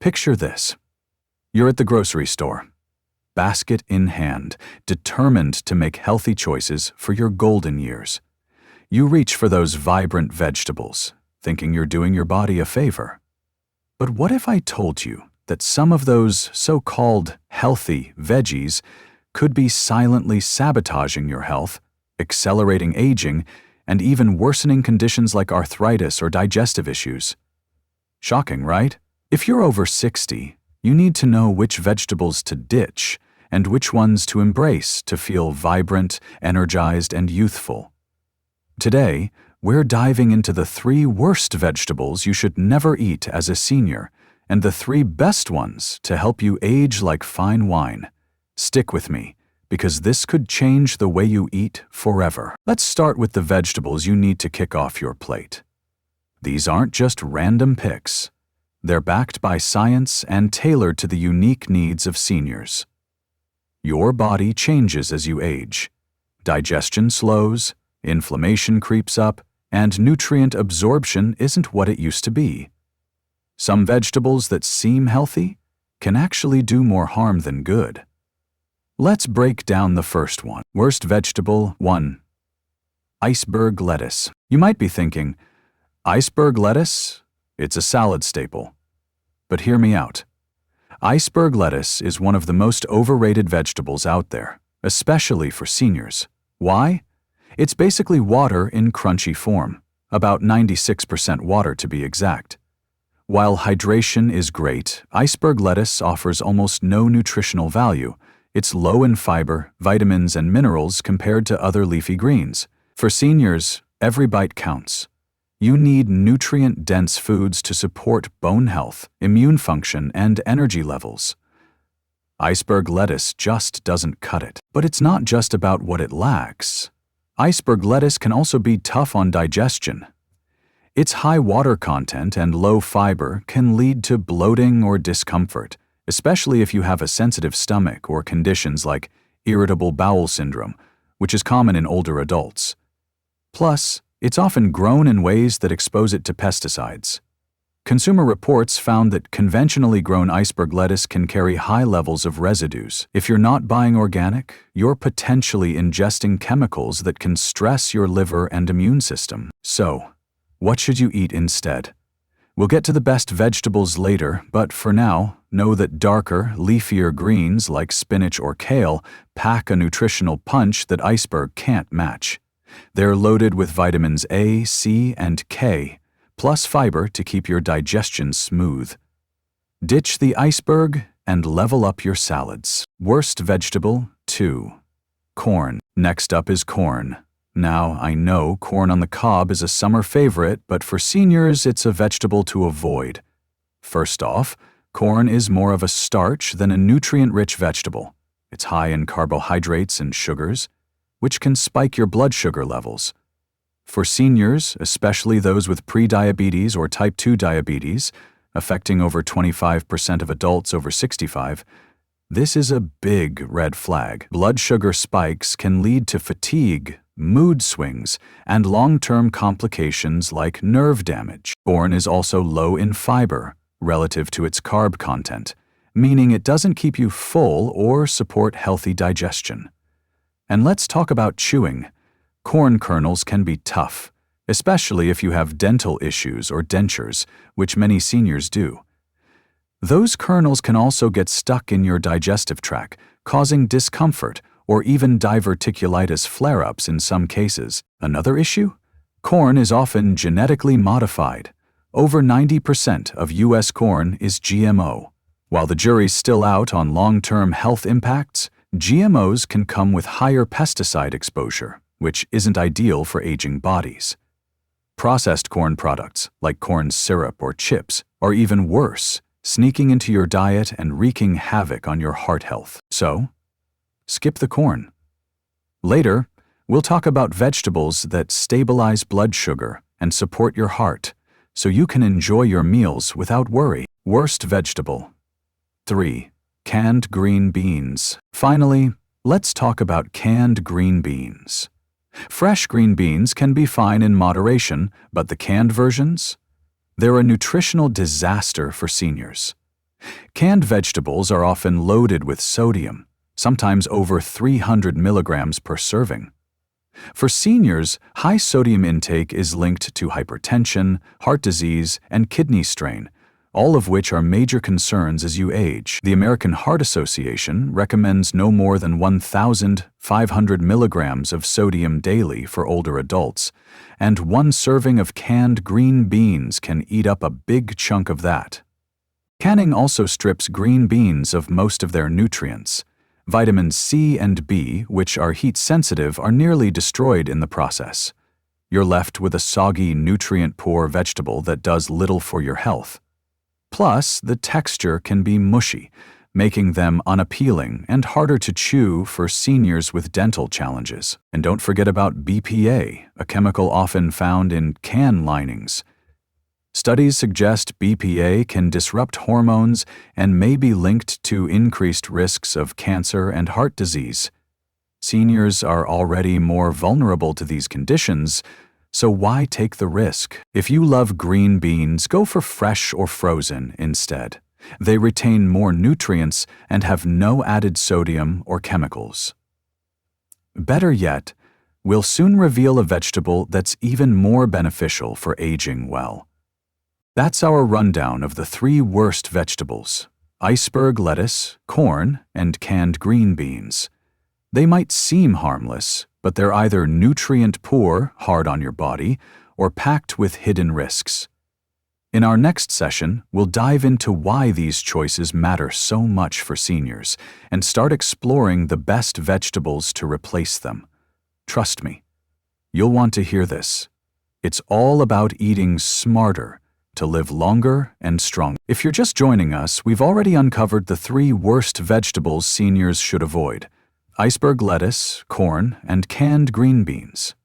Picture this. You're at the grocery store, basket in hand, determined to make healthy choices for your golden years. You reach for those vibrant vegetables, thinking you're doing your body a favor. But what if I told you that some of those so-called healthy veggies could be silently sabotaging your health, accelerating aging, and even worsening conditions like arthritis or digestive issues? Shocking, right? If you're over 60, you need to know which vegetables to ditch and which ones to embrace to feel vibrant, energized, and youthful. Today, we're diving into the 3 worst vegetables you should never eat as a senior and the 3 best ones to help you age like fine wine. Stick with me, because this could change the way you eat forever. Let's start with the vegetables you need to kick off your plate. These aren't just random picks. They're backed by science and tailored to the unique needs of seniors. Your body changes as you age. Digestion slows, inflammation creeps up, and nutrient absorption isn't what it used to be. Some vegetables that seem healthy can actually do more harm than good. Let's break down the first one. Worst vegetable 1. Iceberg lettuce. You might be thinking, iceberg lettuce? It's a salad staple. But hear me out. Iceberg lettuce is one of the most overrated vegetables out there, especially for seniors. Why? It's basically water in crunchy form, about 96% water to be exact. While hydration is great, iceberg lettuce offers almost no nutritional value. It's low in fiber, vitamins, and minerals compared to other leafy greens. For seniors, every bite counts. You need nutrient-dense foods to support bone health, immune function, and energy levels. Iceberg lettuce just doesn't cut it. But it's not just about what it lacks. Iceberg lettuce can also be tough on digestion. Its high water content and low fiber can lead to bloating or discomfort, especially if you have a sensitive stomach or conditions like irritable bowel syndrome, which is common in older adults. Plus, it's often grown in ways that expose it to pesticides. Consumer Reports found that conventionally grown iceberg lettuce can carry high levels of residues. If you're not buying organic, you're potentially ingesting chemicals that can stress your liver and immune system. So, what should you eat instead? We'll get to the best vegetables later, but for now, know that darker, leafier greens like spinach or kale pack a nutritional punch that iceberg can't match. They're loaded with vitamins A, C, and K, plus fiber to keep your digestion smooth. Ditch the iceberg and level up your salads. Worst vegetable 2. Corn. Next up is corn. Now, I know corn on the cob is a summer favorite, but for seniors, it's a vegetable to avoid. First off, corn is more of a starch than a nutrient-rich vegetable. It's high in carbohydrates and sugars, which can spike your blood sugar levels. For seniors, especially those with prediabetes or type 2 diabetes, affecting over 25% of adults over 65, this is a big red flag. Blood sugar spikes can lead to fatigue, mood swings, and long-term complications like nerve damage. Corn is also low in fiber relative to its carb content, meaning it doesn't keep you full or support healthy digestion. And let's talk about chewing. Corn kernels can be tough, especially if you have dental issues or dentures, which many seniors do. Those kernels can also get stuck in your digestive tract, causing discomfort or even diverticulitis flare-ups in some cases. Another issue? Corn is often genetically modified. Over 90% of U.S. corn is GMO. While the jury's still out on long-term health impacts, GMOs can come with higher pesticide exposure, which isn't ideal for aging bodies. Processed corn products, like corn syrup or chips, are even worse, sneaking into your diet and wreaking havoc on your heart health. So, skip the corn. Later, we'll talk about vegetables that stabilize blood sugar and support your heart, so you can enjoy your meals without worry. Worst vegetable 3. Canned green beans. Finally, let's talk about canned green beans. Fresh green beans can be fine in moderation, but the canned versions? They're a nutritional disaster for seniors. Canned vegetables are often loaded with sodium, sometimes over 300 milligrams per serving. For seniors, high sodium intake is linked to hypertension, heart disease, and kidney strain, all of which are major concerns as you age. The American Heart Association recommends no more than 1,500 milligrams of sodium daily for older adults, and one serving of canned green beans can eat up a big chunk of that. Canning also strips green beans of most of their nutrients. Vitamins C and B, which are heat-sensitive, are nearly destroyed in the process. You're left with a soggy, nutrient-poor vegetable that does little for your health. Plus, the texture can be mushy, making them unappealing and harder to chew for seniors with dental challenges. And don't forget about BPA, a chemical often found in can linings. Studies suggest BPA can disrupt hormones and may be linked to increased risks of cancer and heart disease. Seniors are already more vulnerable to these conditions, so why take the risk? If you love green beans, go for fresh or frozen instead. They retain more nutrients and have no added sodium or chemicals. Better yet, we'll soon reveal a vegetable that's even more beneficial for aging well. That's our rundown of the 3 worst vegetables: iceberg lettuce, corn, and canned green beans. They might seem harmless, but they're either nutrient-poor, hard on your body, or packed with hidden risks. In our next session, we'll dive into why these choices matter so much for seniors and start exploring the best vegetables to replace them. Trust me, you'll want to hear this. It's all about eating smarter to live longer and stronger. If you're just joining us, we've already uncovered the 3 worst vegetables seniors should avoid: iceberg lettuce, corn, and canned green beans.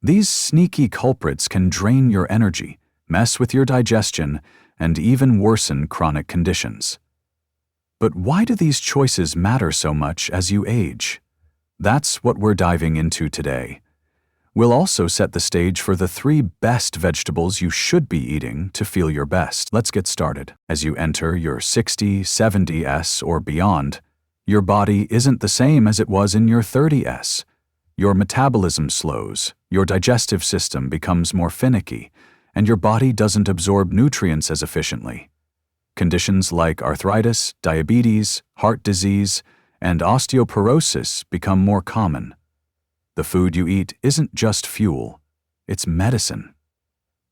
These sneaky culprits can drain your energy, mess with your digestion, and even worsen chronic conditions. But why do these choices matter so much as you age? That's what we're diving into today. We'll also set the stage for the 3 best vegetables you should be eating to feel your best. Let's get started. As you enter your 60s, 70s, or beyond, your body isn't the same as it was in your 30s. Your metabolism slows, your digestive system becomes more finicky, and your body doesn't absorb nutrients as efficiently. Conditions like arthritis, diabetes, heart disease, and osteoporosis become more common. The food you eat isn't just fuel, it's medicine.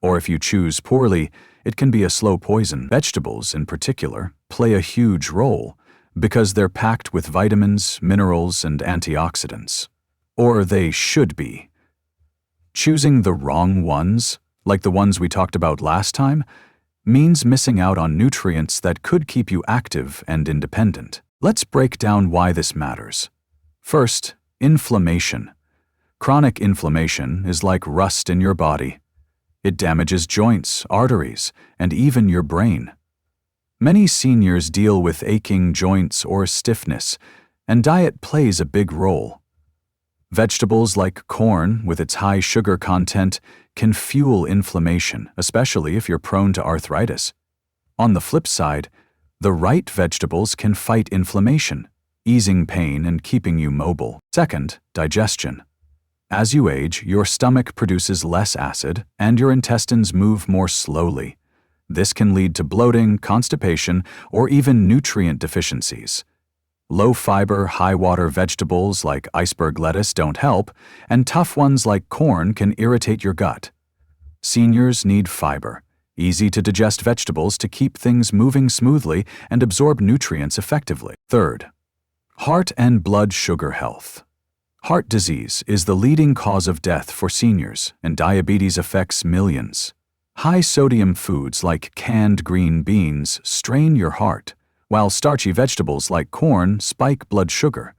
Or if you choose poorly, it can be a slow poison. Vegetables, in particular, play a huge role because they're packed with vitamins, minerals, and antioxidants. Or they should be. Choosing the wrong ones, like the ones we talked about last time, means missing out on nutrients that could keep you active and independent. Let's break down why this matters. First, inflammation. Chronic inflammation is like rust in your body. It damages joints, arteries, and even your brain. Many seniors deal with aching joints or stiffness, and diet plays a big role. Vegetables like corn, with its high sugar content, can fuel inflammation, especially if you're prone to arthritis. On the flip side, the right vegetables can fight inflammation, easing pain and keeping you mobile. Second, digestion. As you age, your stomach produces less acid, and your intestines move more slowly. This can lead to bloating, constipation, or even nutrient deficiencies. Low-fiber, high-water vegetables like iceberg lettuce don't help, and tough ones like corn can irritate your gut. Seniors need fiber, easy-to-digest vegetables to keep things moving smoothly and absorb nutrients effectively. Third, heart and blood sugar health. Heart disease is the leading cause of death for seniors, and diabetes affects millions. High-sodium foods like canned green beans strain your heart, while starchy vegetables like corn spike blood sugar.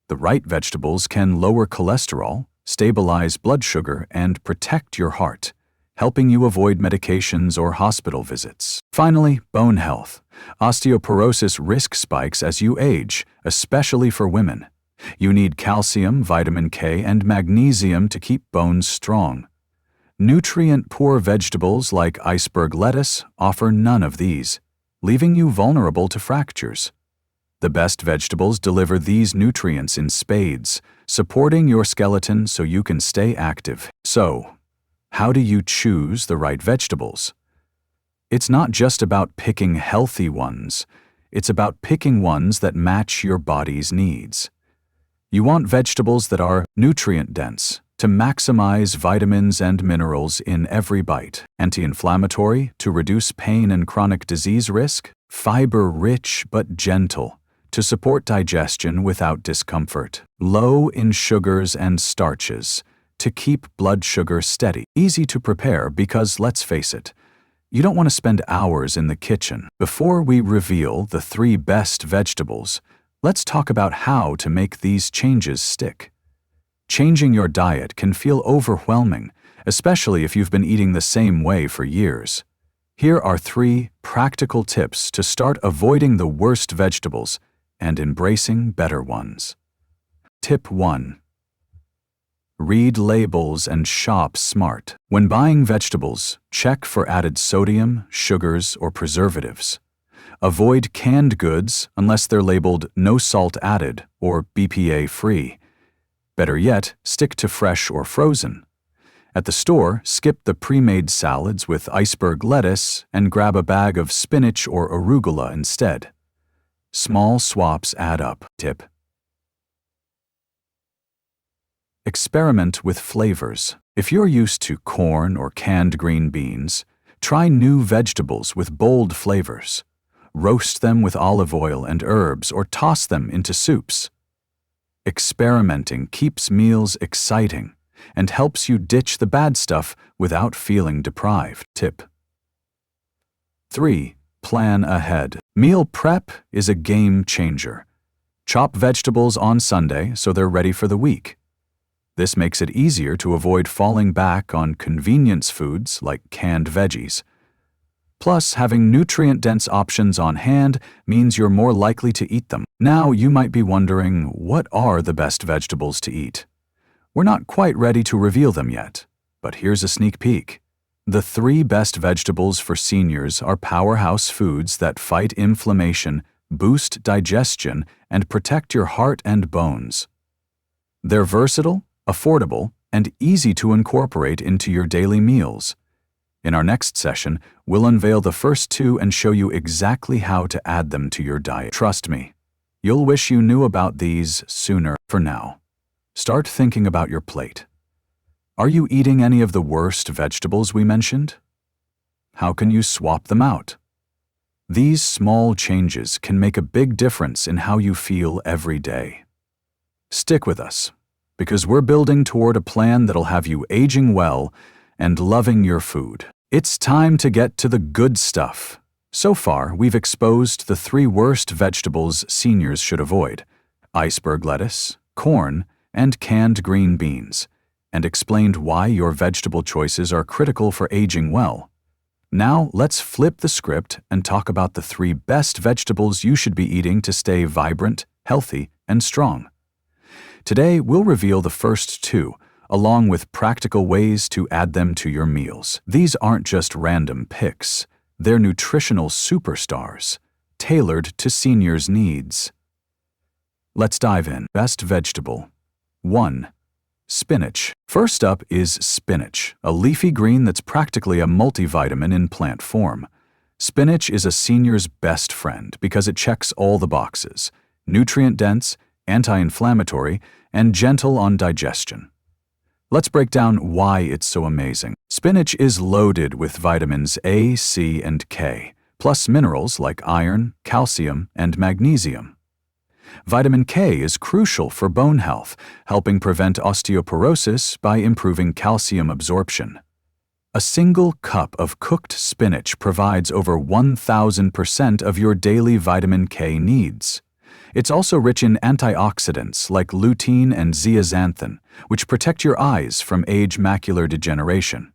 The right vegetables can lower cholesterol, stabilize blood sugar, and protect your heart, helping you avoid medications or hospital visits. Finally, bone health. Osteoporosis risk spikes as you age, especially for women. You need calcium, vitamin K, and magnesium to keep bones strong. Nutrient-poor vegetables like iceberg lettuce offer none of these. leaving you vulnerable to fractures. The best vegetables deliver these nutrients in spades, supporting your skeleton so you can stay active. So, how do you choose the right vegetables? It's not just about picking healthy ones. It's about picking ones that match your body's needs. You want vegetables that are nutrient-dense to maximize vitamins and minerals in every bite, anti-inflammatory to reduce pain and chronic disease risk, fiber-rich but gentle to support digestion without discomfort, low in sugars and starches to keep blood sugar steady, easy to prepare because, let's face it, you don't want to spend hours in the kitchen. Before we reveal the 3 best vegetables, let's talk about how to make these changes stick. Changing your diet can feel overwhelming, especially if you've been eating the same way for years. Here are 3 practical tips to start avoiding the worst vegetables and embracing better ones. Tip 1. Read labels and shop smart. When buying vegetables, check for added sodium, sugars, or preservatives. Avoid canned goods unless they're labeled no salt added or BPA free. Better yet, stick to fresh or frozen. At the store, skip the pre-made salads with iceberg lettuce and grab a bag of spinach or arugula instead. Small swaps add up. Tip. Experiment with flavors. If you're used to corn or canned green beans, try new vegetables with bold flavors. Roast them with olive oil and herbs or toss them into soups. Experimenting keeps meals exciting and helps you ditch the bad stuff without feeling deprived. Tip. 3. Plan ahead. Meal prep is a game changer. Chop vegetables on Sunday so they're ready for the week. This makes it easier to avoid falling back on convenience foods like canned veggies. Plus, having nutrient-dense options on hand means you're more likely to eat them. Now, you might be wondering, what are the best vegetables to eat? We're not quite ready to reveal them yet, but here's a sneak peek. The 3 best vegetables for seniors are powerhouse foods that fight inflammation, boost digestion, and protect your heart and bones. They're versatile, affordable, and easy to incorporate into your daily meals. In our next session, we'll unveil the first 2 and show you exactly how to add them to your diet. Trust me, you'll wish you knew about these sooner. For now, start thinking about your plate. Are you eating any of the worst vegetables we mentioned? How can you swap them out? These small changes can make a big difference in how you feel every day. Stick with us, because we're building toward a plan that'll have you aging well and loving your food. It's time to get to the good stuff. So far, we've exposed the 3 worst vegetables seniors should avoid: iceberg lettuce, corn, and canned green beans, and explained why your vegetable choices are critical for aging well. Now, let's flip the script and talk about the 3 best vegetables you should be eating to stay vibrant, healthy, and strong. Today, we'll reveal the first 2, along with practical ways to add them to your meals. These aren't just random picks. They're nutritional superstars, tailored to seniors' needs. Let's dive in. Best vegetable. 1. Spinach. First up is spinach, a leafy green that's practically a multivitamin in plant form. Spinach is a senior's best friend because it checks all the boxes: nutrient-dense, anti-inflammatory, and gentle on digestion. Let's break down why it's so amazing. Spinach is loaded with vitamins A, C, and K, plus minerals like iron, calcium, and magnesium. Vitamin K is crucial for bone health, helping prevent osteoporosis by improving calcium absorption. A single cup of cooked spinach provides over 1,000% of your daily vitamin K needs. It's also rich in antioxidants like lutein and zeaxanthin, which protect your eyes from age macular degeneration,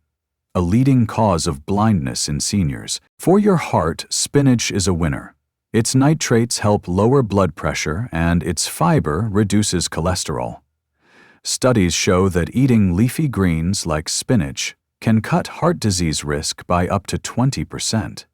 a leading cause of blindness in seniors. For your heart, spinach is a winner. Its nitrates help lower blood pressure, and its fiber reduces cholesterol. Studies show that eating leafy greens like spinach can cut heart disease risk by up to 20%.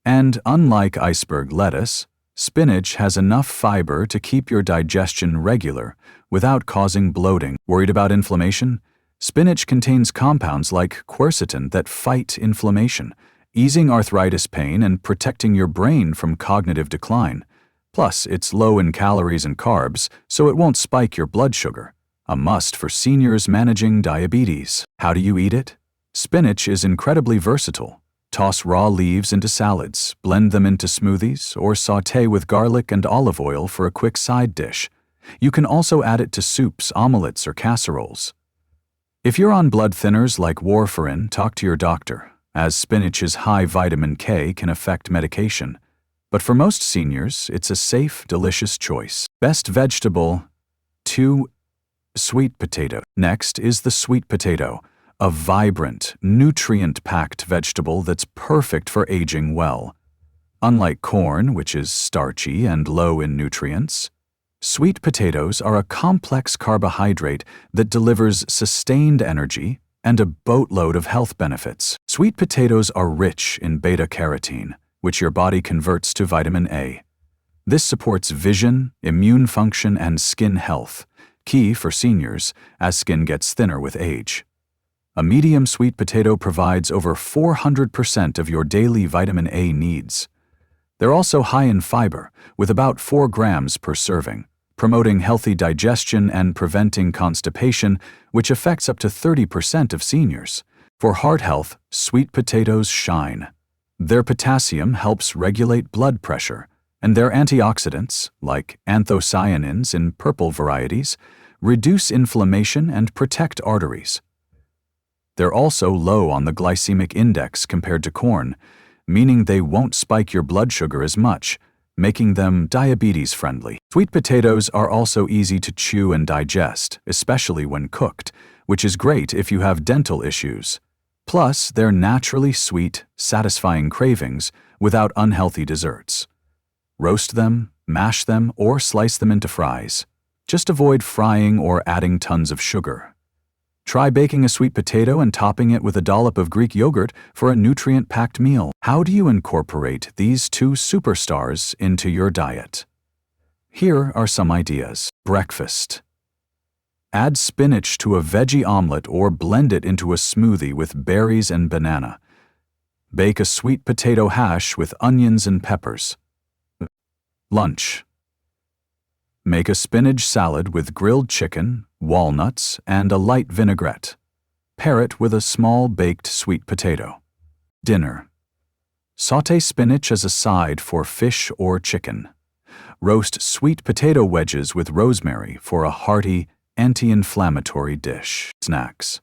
And unlike iceberg lettuce, spinach has enough fiber to keep your digestion regular without causing bloating. Worried about inflammation? Spinach contains compounds like quercetin that fight inflammation, easing arthritis pain and protecting your brain from cognitive decline. Plus, it's low in calories and carbs, so it won't spike your blood sugar. A must for seniors managing diabetes. How do you eat it? Spinach is incredibly versatile. Toss raw leaves into salads, blend them into smoothies, or sauté with garlic and olive oil for a quick side dish. You can also add it to soups, omelets, or casseroles. If you're on blood thinners like warfarin, talk to your doctor, as spinach's high vitamin K can affect medication. But for most seniors, it's a safe, delicious choice. Best vegetable: 2. Sweet potato. Next is the sweet potato, a vibrant, nutrient-packed vegetable that's perfect for aging well. Unlike corn, which is starchy and low in nutrients, sweet potatoes are a complex carbohydrate that delivers sustained energy and a boatload of health benefits. Sweet potatoes are rich in beta-carotene, which your body converts to vitamin A. This supports vision, immune function, and skin health, key for seniors as skin gets thinner with age. A medium sweet potato provides over 400% of your daily vitamin A needs. They're also high in fiber, with about 4 grams per serving, promoting healthy digestion and preventing constipation, which affects up to 30% of seniors. For heart health, sweet potatoes shine. Their potassium helps regulate blood pressure, and their antioxidants, like anthocyanins in purple varieties, reduce inflammation and protect arteries. They're also low on the glycemic index compared to corn, meaning they won't spike your blood sugar as much, making them diabetes-friendly. Sweet potatoes are also easy to chew and digest, especially when cooked, which is great if you have dental issues. Plus, they're naturally sweet, satisfying cravings without unhealthy desserts. Roast them, mash them, or slice them into fries. Just avoid frying or adding tons of sugar. Try baking a sweet potato and topping it with a dollop of Greek yogurt for a nutrient-packed meal. How do you incorporate these two superstars into your diet? Here are some ideas. Breakfast. Add spinach to a veggie omelet or blend it into a smoothie with berries and banana. Bake a sweet potato hash with onions and peppers. Lunch. Make a spinach salad with grilled chicken, walnuts, and a light vinaigrette. Pair it with a small baked sweet potato. Dinner. Sauté spinach as a side for fish or chicken. Roast sweet potato wedges with rosemary for a hearty, anti-inflammatory dish. Snacks.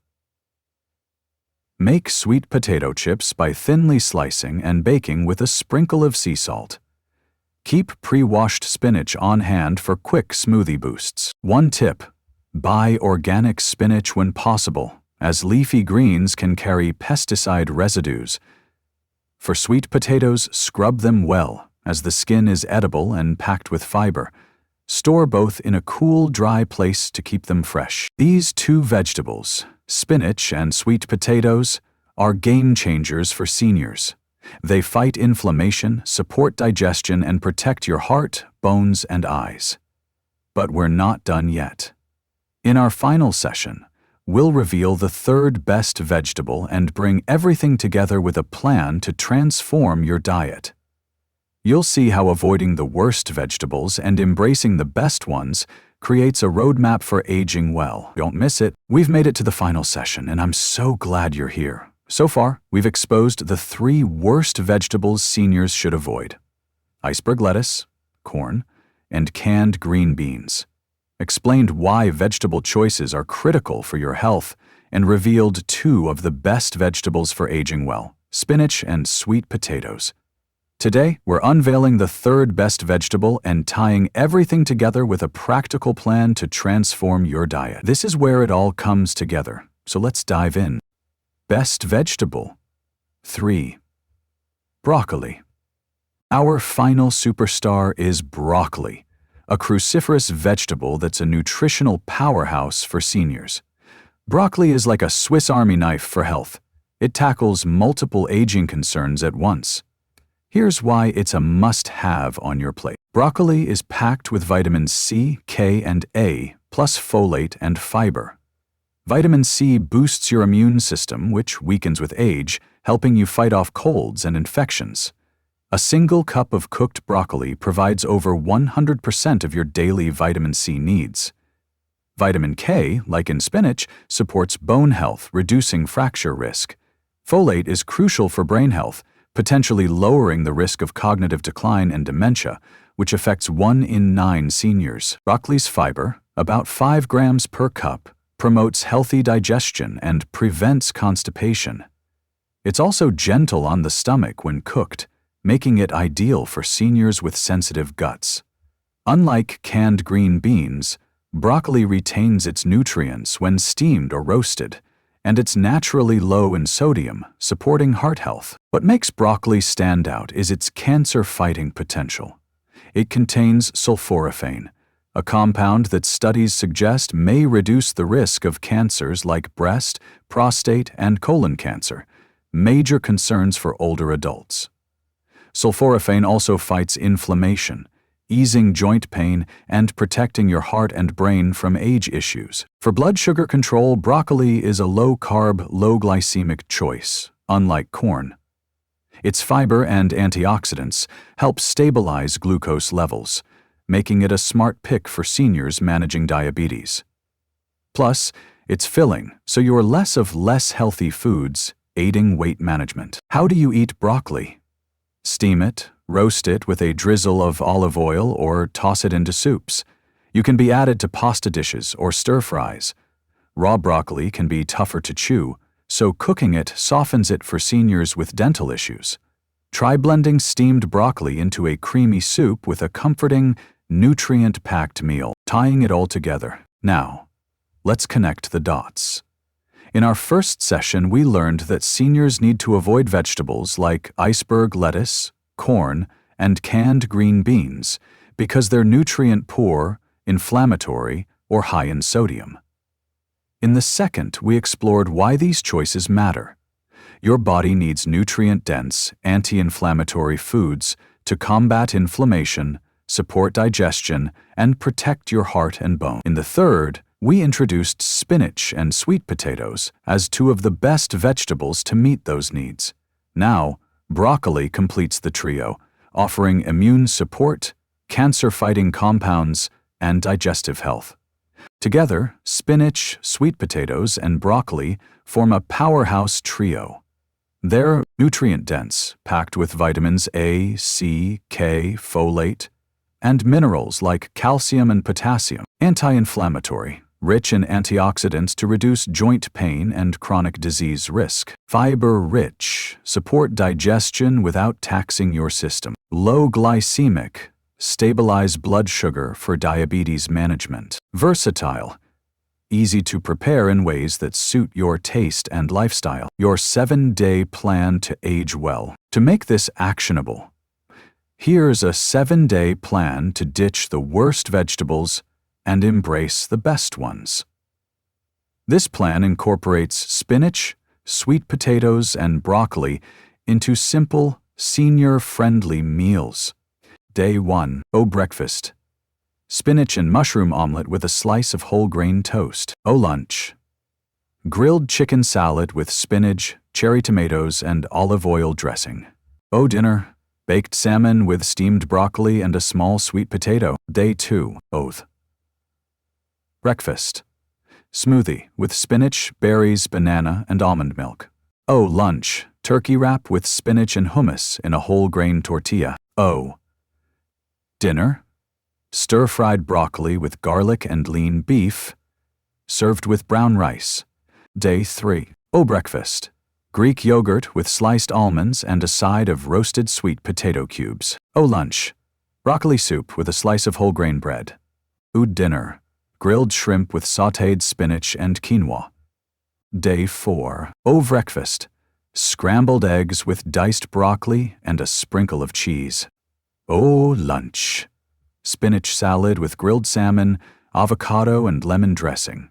Make sweet potato chips by thinly slicing and baking with a sprinkle of sea salt. Keep pre-washed spinach on hand for quick smoothie boosts. One tip: buy organic spinach when possible, as leafy greens can carry pesticide residues. For sweet potatoes, scrub them well, as the skin is edible and packed with fiber. Store both in a cool, dry place to keep them fresh. These two vegetables, spinach and sweet potatoes, are game changers for seniors. They fight inflammation, support digestion, and protect your heart, bones, and eyes. But we're not done yet. In our final session, we'll reveal the third best vegetable and bring everything together with a plan to transform your diet. You'll see how avoiding the worst vegetables and embracing the best ones creates a roadmap for aging well. Don't miss it. We've made it to the final session, and I'm so glad you're here. So far, we've exposed the 3 worst vegetables seniors should avoid: iceberg lettuce, corn, and canned green beans. Explained why vegetable choices are critical for your health, and revealed 2 of the best vegetables for aging well: spinach and sweet potatoes. Today, we're unveiling the 3rd best vegetable and tying everything together with a practical plan to transform your diet. This is where it all comes together, so let's dive in. Best vegetable. 3. Broccoli. Our final superstar is broccoli, a cruciferous vegetable that's a nutritional powerhouse for seniors. Broccoli is like a Swiss Army knife for health. It tackles multiple aging concerns at once. Here's why it's a must-have on your plate. Broccoli is packed with vitamins C, K, and A, plus folate and fiber. Vitamin C boosts your immune system, which weakens with age, helping you fight off colds and infections. A single cup of cooked broccoli provides over 100% of your daily vitamin C needs. Vitamin K, like in spinach, supports bone health, reducing fracture risk. Folate is crucial for brain health, potentially lowering the risk of cognitive decline and dementia, which affects 1 in 9 seniors. Broccoli's fiber, about 5 grams per cup, promotes healthy digestion and prevents constipation. It's also gentle on the stomach when cooked, making it ideal for seniors with sensitive guts. Unlike canned green beans, broccoli retains its nutrients when steamed or roasted, and it's naturally low in sodium, supporting heart health. What makes broccoli stand out is its cancer-fighting potential. It contains sulforaphane, a compound that studies suggest may reduce the risk of cancers like breast, prostate, and colon cancer, major concerns for older adults. Sulforaphane also fights inflammation, easing joint pain and protecting your heart and brain from age issues. For blood sugar control, broccoli is a low-carb, low-glycemic choice, unlike corn. Its fiber and antioxidants help stabilize glucose levels, making it a smart pick for seniors managing diabetes. Plus, it's filling, so you're less of less healthy foods, aiding weight management. How do you eat broccoli? Steam it, roast it with a drizzle of olive oil, or toss it into soups. You can be added to pasta dishes or stir-fries. Raw broccoli can be tougher to chew, so cooking it softens it for seniors with dental issues. Try blending steamed broccoli into a creamy soup with a comforting, nutrient-packed meal, tying it all together. Now, let's connect the dots. In our first session, we learned that seniors need to avoid vegetables like iceberg lettuce, corn, and canned green beans because they're nutrient-poor, inflammatory, or high in sodium. In the second, we explored why these choices matter. Your body needs nutrient-dense, anti-inflammatory foods to combat inflammation, support digestion, and protect your heart and bone. In the third, we introduced spinach and sweet potatoes as 2 of the best vegetables to meet those needs. Now, broccoli completes the trio, offering immune support, cancer-fighting compounds, and digestive health. Together, spinach, sweet potatoes, and broccoli form a powerhouse trio. They're nutrient-dense, packed with vitamins A, C, K, folate, and minerals like calcium and potassium. Anti-inflammatory, rich in antioxidants to reduce joint pain and chronic disease risk. Fiber-rich, support digestion without taxing your system. Low-glycemic, stabilize blood sugar for diabetes management. Versatile, easy to prepare in ways that suit your taste and lifestyle. Your 7-day plan to age well. To make this actionable, here's a 7-day plan to ditch the worst vegetables and embrace the best ones. This plan incorporates spinach, sweet potatoes, and broccoli into simple, senior-friendly meals. Day 1. Breakfast. Spinach and mushroom omelet with a slice of whole grain toast. Lunch. Grilled chicken salad with spinach, cherry tomatoes, and olive oil dressing. Dinner. Baked salmon with steamed broccoli and a small sweet potato. Day 2. Breakfast. Smoothie with spinach, berries, banana, and almond milk. Lunch. Turkey wrap with spinach and hummus in a whole grain tortilla. Dinner. Stir-fried broccoli with garlic and lean beef, served with brown rice. Day 3. Breakfast. Greek yogurt with sliced almonds and a side of roasted sweet potato cubes. Lunch. Broccoli soup with a slice of whole grain bread. Dinner. Grilled shrimp with sautéed spinach and quinoa. Day 4. Breakfast. Scrambled eggs with diced broccoli and a sprinkle of cheese. Lunch. Spinach salad with grilled salmon, avocado, and lemon dressing.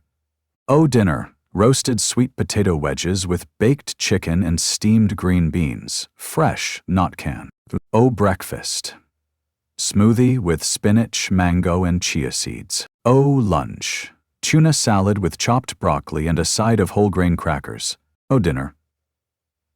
Dinner. Roasted sweet potato wedges with baked chicken and steamed green beans, fresh, not canned. O breakfast. Smoothie with spinach, mango, and chia seeds. O lunch. Tuna salad with chopped broccoli and a side of whole grain crackers. O dinner.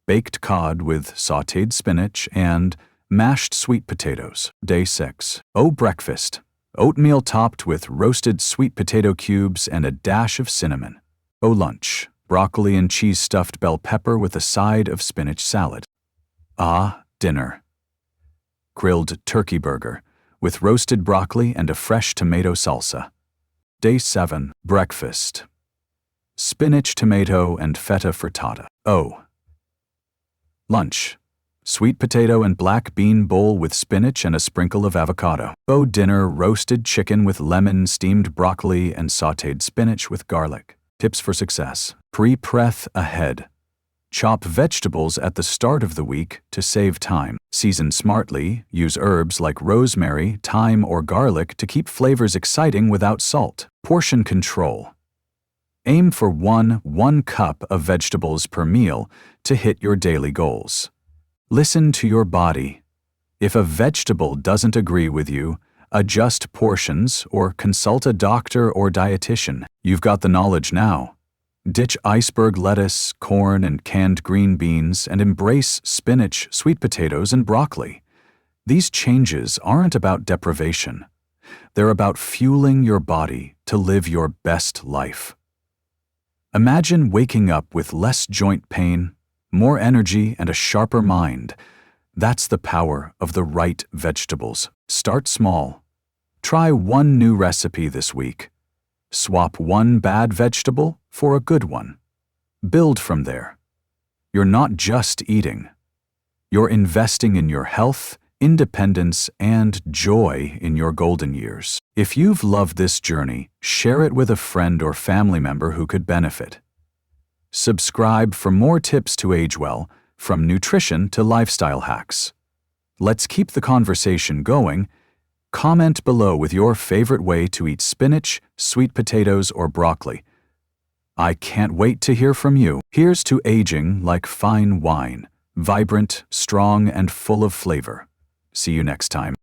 Baked cod with sautéed spinach and mashed sweet potatoes. Day 6. O breakfast. Oatmeal topped with roasted sweet potato cubes and a dash of cinnamon. O lunch. Broccoli and cheese stuffed bell pepper with a side of spinach salad. Ah, dinner. Grilled turkey burger with roasted broccoli and a fresh tomato salsa. Day 7. Breakfast. Spinach, tomato, and feta frittata. O. Lunch. Sweet potato and black bean bowl with spinach and a sprinkle of avocado. O dinner. Roasted chicken with lemon, steamed broccoli, and sautéed spinach with garlic. Tips for success. Pre-prep ahead. Chop vegetables at the start of the week to save time. Season smartly. Use herbs like rosemary, thyme, or garlic to keep flavors exciting without salt. Portion control. Aim for 1 cup of vegetables per meal to hit your daily goals. Listen to your body. If a vegetable doesn't agree with you, adjust portions or consult a doctor or dietitian. You've got the knowledge now. Ditch iceberg lettuce, corn, and canned green beans and embrace spinach, sweet potatoes, and broccoli. These changes aren't about deprivation. They're about fueling your body to live your best life. Imagine waking up with less joint pain, more energy, and a sharper mind. That's the power of the right vegetables. Start small. Try 1 new recipe this week. Swap 1 bad vegetable for a good one. Build from there. You're not just eating. You're investing in your health, independence, and joy in your golden years. If you've loved this journey, share it with a friend or family member who could benefit. Subscribe for more tips to age well, from nutrition to lifestyle hacks. Let's keep the conversation going. Comment below with your favorite way to eat spinach, sweet potatoes, or broccoli. I can't wait to hear from you. Here's to aging like fine wine, vibrant, strong, and full of flavor. See you next time.